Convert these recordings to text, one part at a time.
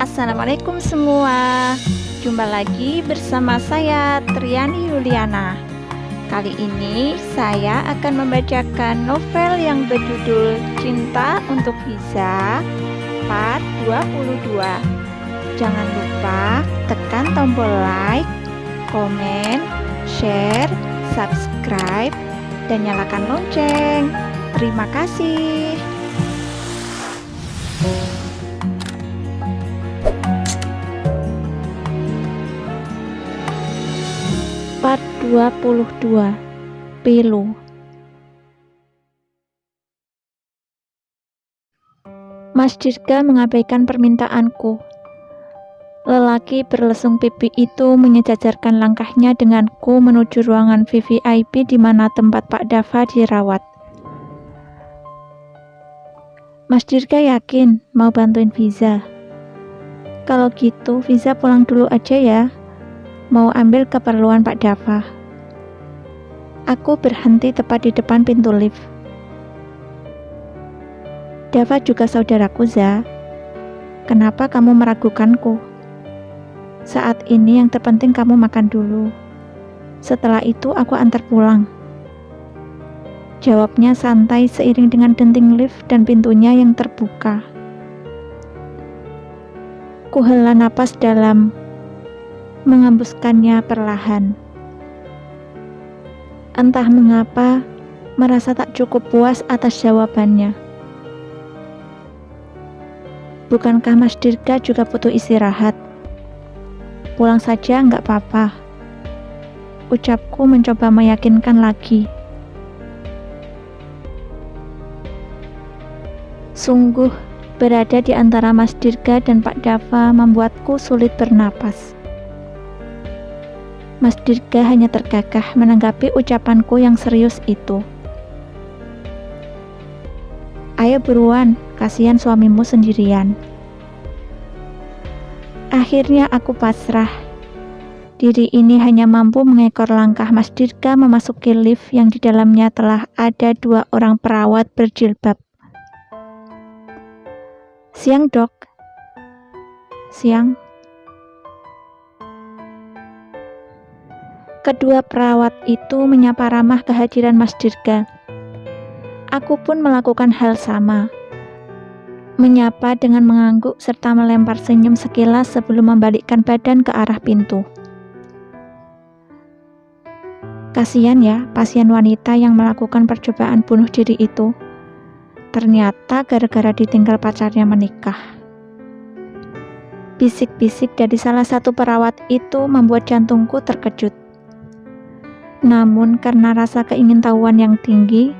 Assalamualaikum semua. Jumpa lagi bersama saya Triani Yuliana. Kali ini saya akan membacakan novel yang berjudul Cinta untuk Fiza part 22. Jangan lupa tekan tombol like, komen, share, subscribe, dan nyalakan lonceng. Terima kasih. Part 22. Pilu. Mas Dirga mengabaikan permintaanku. Lelaki berlesung pipi itu menyejajarkan langkahnya denganku menuju ruangan VVIP di mana tempat Pak Dava dirawat. Mas Dirga yakin mau bantuin Fiza. Kalau gitu Fiza pulang dulu aja ya. Mau ambil keperluan Pak Dava. Aku berhenti tepat di depan pintu lift. Dava juga saudaraku, Za. Kenapa kamu meragukanku? Saat ini yang terpenting kamu makan dulu. Setelah itu aku antar pulang. Jawabnya santai seiring dengan denting lift dan pintunya yang terbuka. Kuhela napas dalam, mengembuskannya perlahan. Entah mengapa, merasa tak cukup puas atas jawabannya. Bukankah Mas Dirga juga butuh istirahat? Pulang saja nggak apa-apa. Ucapku mencoba meyakinkan lagi. Sungguh, berada di antara Mas Dirga dan Pak Dava membuatku sulit bernapas. Mas Dirga hanya tergagah menanggapi ucapanku yang serius itu. Ayo buruan, kasihan suamimu sendirian. Akhirnya aku pasrah. Diri ini hanya mampu mengekor langkah Mas Dirga memasuki lift yang di dalamnya telah ada 2 orang perawat berjilbab. Siang, Dok. Siang. Kedua perawat itu menyapa ramah kehadiran Mas Dirga. Aku pun melakukan hal sama. Menyapa dengan mengangguk serta melempar senyum sekilas sebelum membalikkan badan ke arah pintu. Kasihan ya pasien wanita yang melakukan percobaan bunuh diri itu. Ternyata gara-gara ditinggal pacarnya menikah. Bisik-bisik dari salah satu perawat itu membuat jantungku terkejut. Namun karena rasa keingintahuan yang tinggi,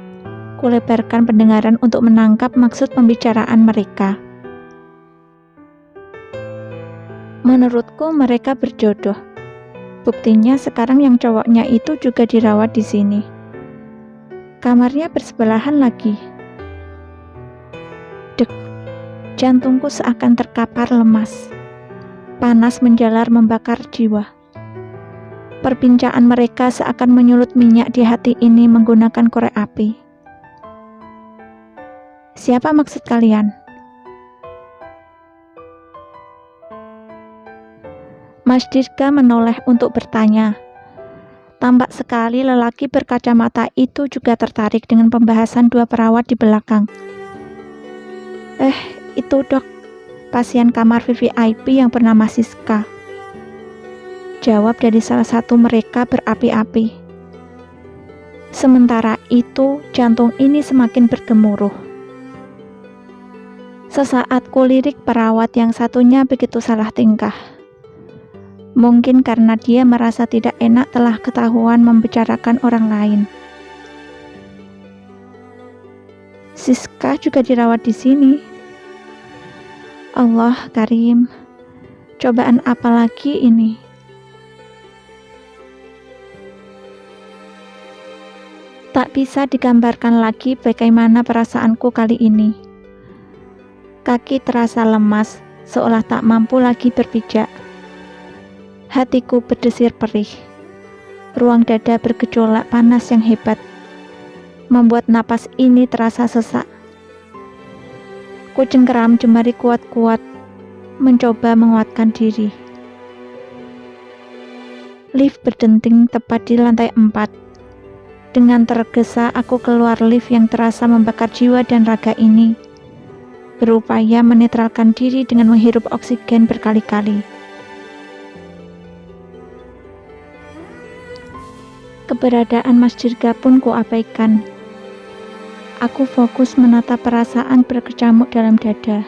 kulebarkan pendengaran untuk menangkap maksud pembicaraan mereka. Menurutku mereka berjodoh. Buktinya sekarang yang cowoknya itu juga dirawat di sini. Kamarnya bersebelahan lagi. Dek, jantungku seakan terkapar lemas. Panas menjalar membakar jiwa. Perbincangan mereka seakan menyulut minyak di hati ini menggunakan korek api. Siapa maksud kalian? Mas Dirga menoleh untuk bertanya. Tampak sekali lelaki berkacamata itu juga tertarik dengan pembahasan 2 perawat di belakang. Itu Dok, pasien kamar VVIP yang bernama Siska. Jawab dari salah satu mereka berapi-api. Sementara itu, jantung ini semakin bergemuruh. Sesaat kulirik perawat yang satunya begitu salah tingkah. Mungkin karena dia merasa tidak enak telah ketahuan membicarakan orang lain. Siska juga dirawat di sini. Allah Karim, cobaan apa lagi ini? Tak bisa digambarkan lagi bagaimana perasaanku kali ini. Kaki terasa lemas, seolah tak mampu lagi berpijak. Hatiku berdesir perih. Ruang dada bergejolak panas yang hebat, membuat napas ini terasa sesak. Ku cengkeram jemari kuat-kuat. mencoba menguatkan diri. Lift berdenting tepat di lantai 4. Dengan tergesa aku keluar lift yang terasa membakar jiwa dan raga ini, berupaya menetralkan diri dengan menghirup oksigen berkali-kali. Keberadaan Mas Dirga pun kuabaikan. Aku fokus menatap perasaan berkecamuk dalam dada.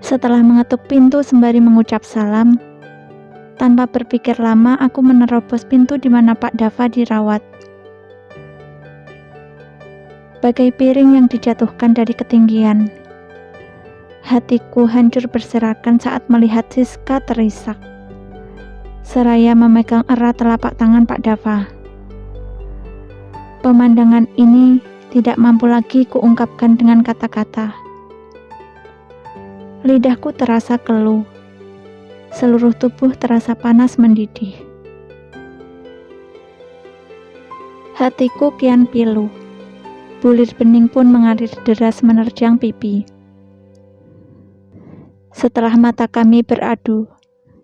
Setelah mengetuk pintu sembari mengucap salam, tanpa berpikir lama aku menerobos pintu di mana Pak Dava dirawat. Bagai piring yang dijatuhkan dari ketinggian, hatiku hancur berserakan saat melihat Siska terisak, seraya memegang erat telapak tangan Pak Dava. Pemandangan ini tidak mampu lagi kuungkapkan dengan kata-kata. Lidahku terasa keluh. Seluruh tubuh terasa panas mendidih. Hatiku kian pilu. Bulir bening pun mengalir deras menerjang pipi. Setelah mata kami beradu,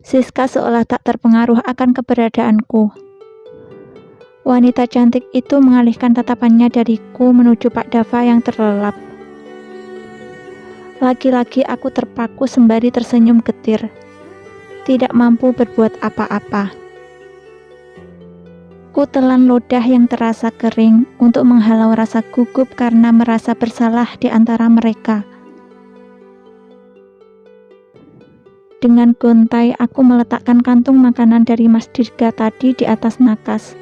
Siska seolah tak terpengaruh akan keberadaanku. Wanita cantik itu mengalihkan tatapannya dariku menuju Pak Dava yang terlelap. Lagi-lagi aku terpaku sembari tersenyum getir, tidak mampu berbuat apa-apa. Ku telan ludah yang terasa kering untuk menghalau rasa gugup karena merasa bersalah di antara mereka. Dengan gontai aku meletakkan kantung makanan dari Mas Dirga tadi di atas nakas.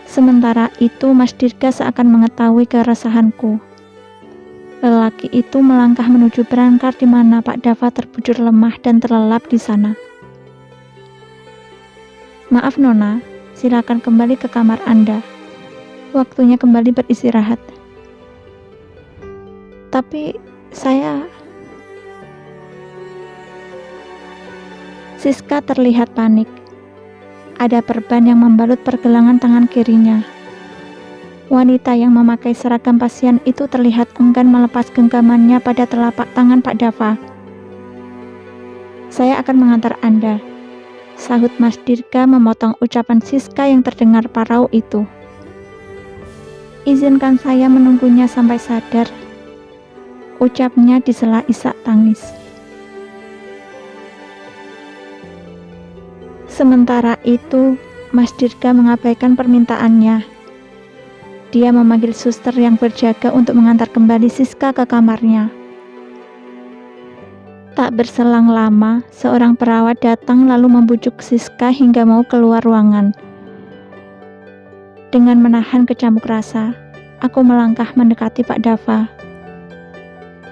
Sementara itu Mas Dirga seakan mengetahui keresahanku. Lelaki itu melangkah menuju berangkar di mana Pak Dava terbujur lemah dan terlelap di sana. Maaf Nona, silakan kembali ke kamar Anda. Waktunya kembali beristirahat. Tapi saya... Siska terlihat panik. Ada perban yang membalut pergelangan tangan kirinya. Wanita yang memakai seragam pasien itu terlihat enggan melepas genggamannya pada telapak tangan Pak Dava. Saya akan mengantar Anda, sahut Mas Dirga memotong ucapan Siska yang terdengar parau itu. Izinkan saya menunggunya sampai sadar, ucapnya di sela isak tangis. Sementara itu, Mas Dirga mengabaikan permintaannya. Dia memanggil suster yang berjaga untuk mengantar kembali Siska ke kamarnya. Tak berselang lama, seorang perawat datang lalu membujuk Siska hingga mau keluar ruangan. Dengan menahan kecamuk rasa, aku melangkah mendekati Pak Dava.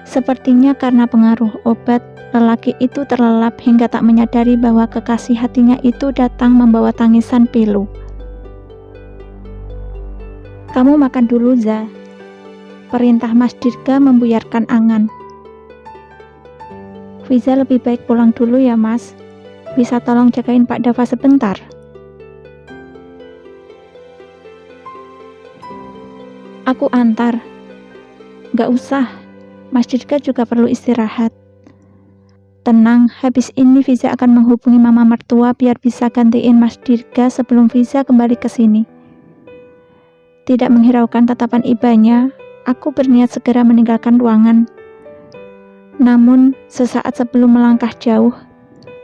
Sepertinya karena pengaruh obat, lelaki itu terlelap hingga tak menyadari bahwa kekasih hatinya itu datang membawa tangisan pilu. Kamu makan dulu, Za. Perintah Mas Dirga membuyarkan angan. Fiza lebih baik pulang dulu ya, Mas. Bisa tolong jagain Pak Dava sebentar? Aku antar. Gak usah, Mas Dirga juga perlu istirahat. Tenang, habis ini Fiza akan menghubungi mama mertua biar bisa gantiin Mas Dirga sebelum Fiza kembali ke sini. Tidak menghiraukan tatapan ibanya, aku berniat segera meninggalkan ruangan. Namun, sesaat sebelum melangkah jauh,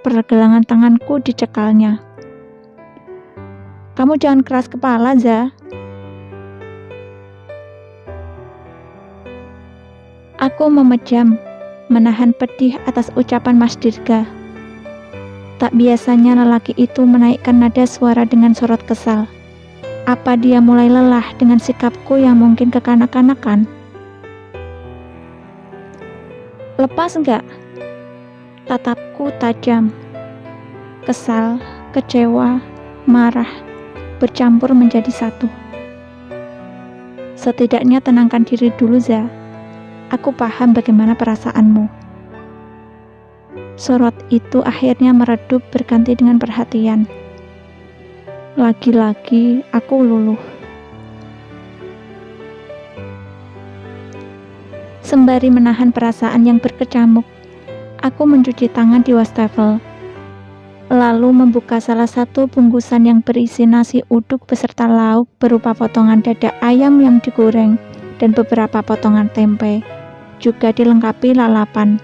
pergelangan tanganku dicekalnya. Kamu jangan keras kepala, Za. Aku memejam, menahan pedih atas ucapan Mas Dirga. Tak biasanya lelaki itu menaikkan nada suara dengan sorot kesal. Apa dia mulai lelah dengan sikapku yang mungkin kekanak-kanakan? Lepas enggak? Tatapku tajam. Kesal, kecewa, marah, bercampur menjadi satu. Setidaknya tenangkan diri dulu, Za. Aku paham bagaimana perasaanmu. Sorot itu akhirnya meredup berganti dengan perhatian. Lagi-lagi aku luluh. Sembari menahan perasaan yang berkecamuk, Aku mencuci tangan di wastafel, lalu membuka salah satu bungkusan yang berisi nasi uduk beserta lauk berupa potongan dada ayam yang digoreng dan beberapa potongan tempe, juga dilengkapi lalapan.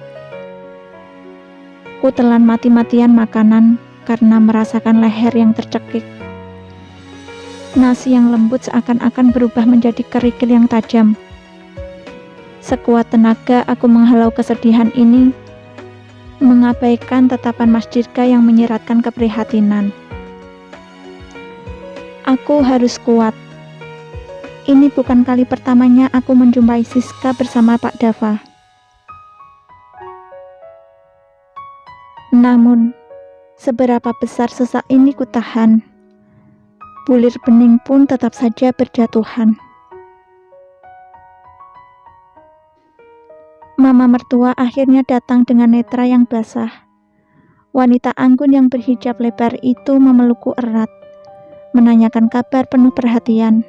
Ku telan mati-matian makanan karena merasakan leher yang tercekik. Nasi yang lembut seakan-akan berubah menjadi kerikil yang tajam. Sekuat tenaga aku menghalau kesedihan ini, mengabaikan tatapan Mas Dirga yang menyiratkan keprihatinan. Aku harus kuat. Ini bukan kali pertamanya aku menjumpai Siska bersama Pak Dava. Namun, seberapa besar sesak ini kutahan, bulir bening pun tetap saja berjatuhan. Mama mertua akhirnya datang dengan netra yang basah. Wanita anggun yang berhijab lebar itu memelukku erat, menanyakan kabar penuh perhatian.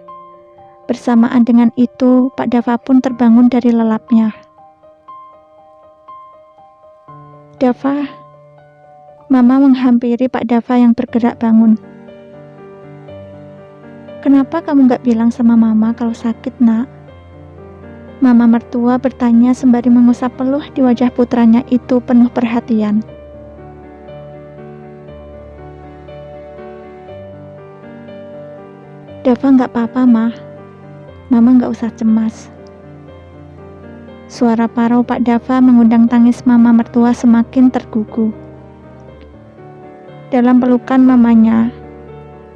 Bersamaan dengan itu, Pak Dava pun terbangun dari lelapnya. Dava, Mama menghampiri Pak Dava yang bergerak bangun. Kenapa kamu gak bilang sama Mama kalau sakit, nak? Mama mertua bertanya sembari mengusap peluh di wajah putranya itu penuh perhatian. Dava gak apa-apa, Ma. Mama gak usah cemas. Suara parau Pak Dava mengundang tangis Mama mertua semakin tergugu. Dalam pelukan mamanya,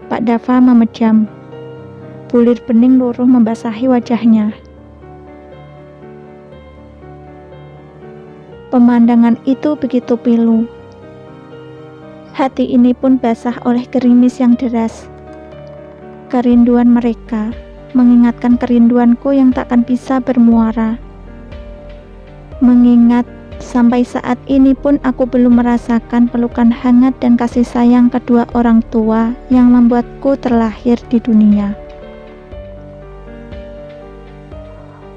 Pak Dava memejam. Bulir bening luruh membasahi wajahnya. Pemandangan itu begitu pilu. Hati ini pun basah oleh gerimis yang deras. Kerinduan mereka mengingatkan kerinduanku yang takkan bisa bermuara. Mengingat sampai saat ini pun aku belum merasakan pelukan hangat dan kasih sayang kedua orang tua yang membuatku terlahir di dunia.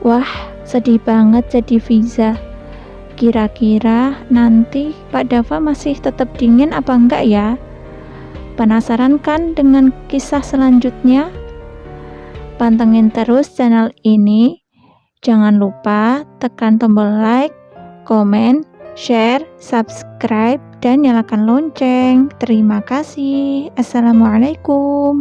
Wah, sedih banget jadi Fiza. Kira-kira nanti Pak Dava masih tetap dingin apa enggak ya? Penasaran kan dengan kisah selanjutnya? Pantengin terus channel ini. Jangan lupa tekan tombol like, komen, share, subscribe, dan nyalakan lonceng. Terima kasih. Assalamualaikum.